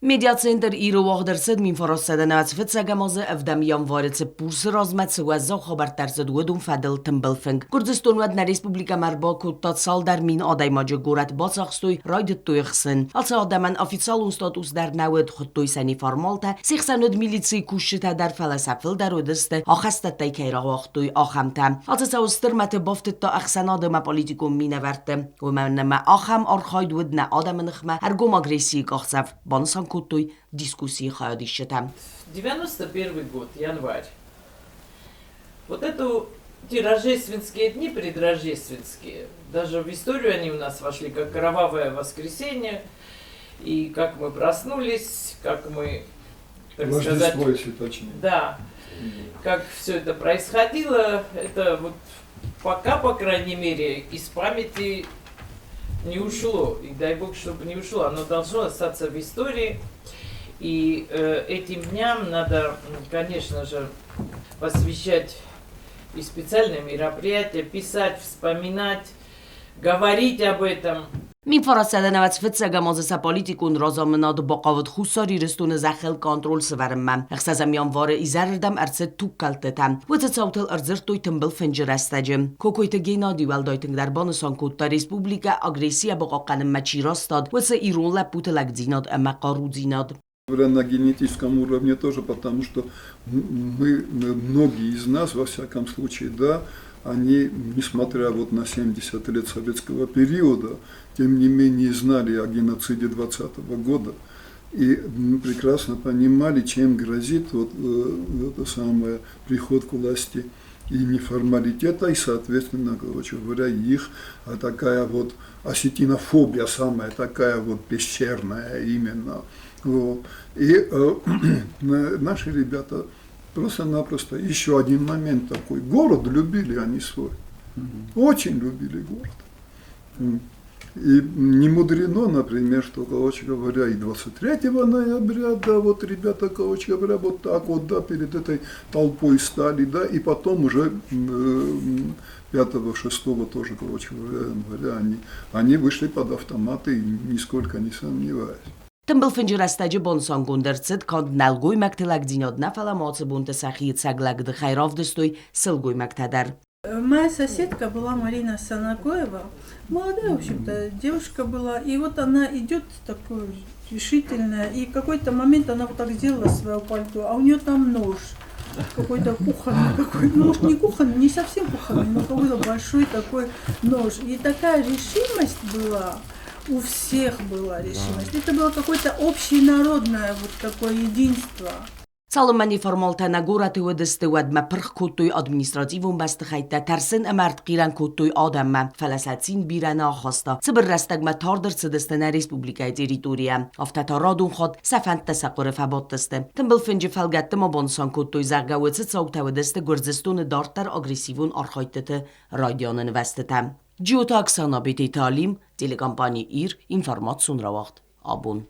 Media Center Iro درصد من فرصة نواتفت سجمازة أفدام ينفارت بورس رازمت سوزا خبر درصد ودون فدل تنبلفنگ کردستان ود نریسپوبلیکا مربا کودتاد سال در مین آدای ماجه گورت باساخستوی راید تویخسن البته آدمان افیسال اونستاتوس در نود خطوی سنی فرمالته 600 میلیتسی کوشته در فلسفل در ودسته آخسته تای کیرا وقتوی آخمته البته سوستر مت بافت تا اخسناد ما پولیتیکوم مینورته و من ما آخم آرخاید ود نه آدم نخمه هرگوم اگریسی کاخسف بانسان той дискуссии ходищета. 91 год, январь. Вот это те рождественские дни, предрождественские, даже в историю они у нас вошли как кровавое воскресенье, и как мы проснулись, как мы, так сказать, да, как все это происходило, это вот пока, по крайней мере, из памяти не ушло, и дай бог, чтобы не ушло, оно должно остаться в истории, и этим дням надо, конечно же, посвящать и специальные мероприятия, писать, вспоминать, говорить об этом. Min فرصة نواتفت سجماز سپالیتیکون رازامناد با قوت خوساری رستون زخل کنترل سورمم. اخسازم یانوار ایزردم ارزت تو کلتتم. و تصاوتل ارزرتوی تنبل فنجر استجم. کوکویت گینا دیوال دایتنگ در بانسان کود تا ریسپوبلیکا اگریسیا با قانم مچیراستاد و سه ایرون لپوت لگزیناد اما قارودزیناد. На генетическом уровне тоже, потому что мы, многие из нас, во всяком случае, да, они, несмотря вот на 70 лет советского периода, тем не менее знали о геноциде 20-го года и прекрасно понимали, чем грозит вот, это самое, приход к власти и неформалитета, и, соответственно, короче говоря, их такая вот осетинофобия, самая такая вот пещерная именно. Вот. И наши ребята просто-напросто, еще один момент такой, город любили они свой, очень любили город. И не мудрено, например, что, короче говоря, и 23 ноября, да, вот ребята, короче говоря, вот так вот, да, перед этой толпой стали, да, и потом уже 5-6 тоже, короче говоря, они вышли под автоматы, нисколько не сомневаюсь. تنبل فنجر استاجی بانسان گندرцет کند نلگوی مکتلک دیناد نفلا ماڅ бунте сахиет саглак д хайрав дстой сылгуй мактадар. Моя соседка была Марина Санакоева, молодая, в общем-то, девушка была, и вот она идет такой решительная, и в какой-то момент она вот так сделала свое пальто, а у нее там нож, какой-то кухонный, нож не кухонный, не совсем кухонный, но какой-то большой такой нож, и такая решимость была. У всех была решимость. Это было какое-то общенародное вот такое единство. Саломани формалта нагурати ودسته ود ما پرخ کوتوی ادمنستراتیوم بست خیته ترسن امرد قیران کوتوی آدم ما فلسطین بیرن آخاستا سبر رستگ ما تاردر سدستنه ریسپوبلیکای تریتوریا افتتا رادون خود سفند تسقر فبات دسته تنبل فنجی فلگت ما بانسان کوتوی زرگوت سوکتا ودسته گرزستون دارتر اگریسیون آرخایتت رادیانن وستتم جیوتا اکسانا بیتی تعلیم تلکامپانی ایر اینفرماتسون رواخت آبون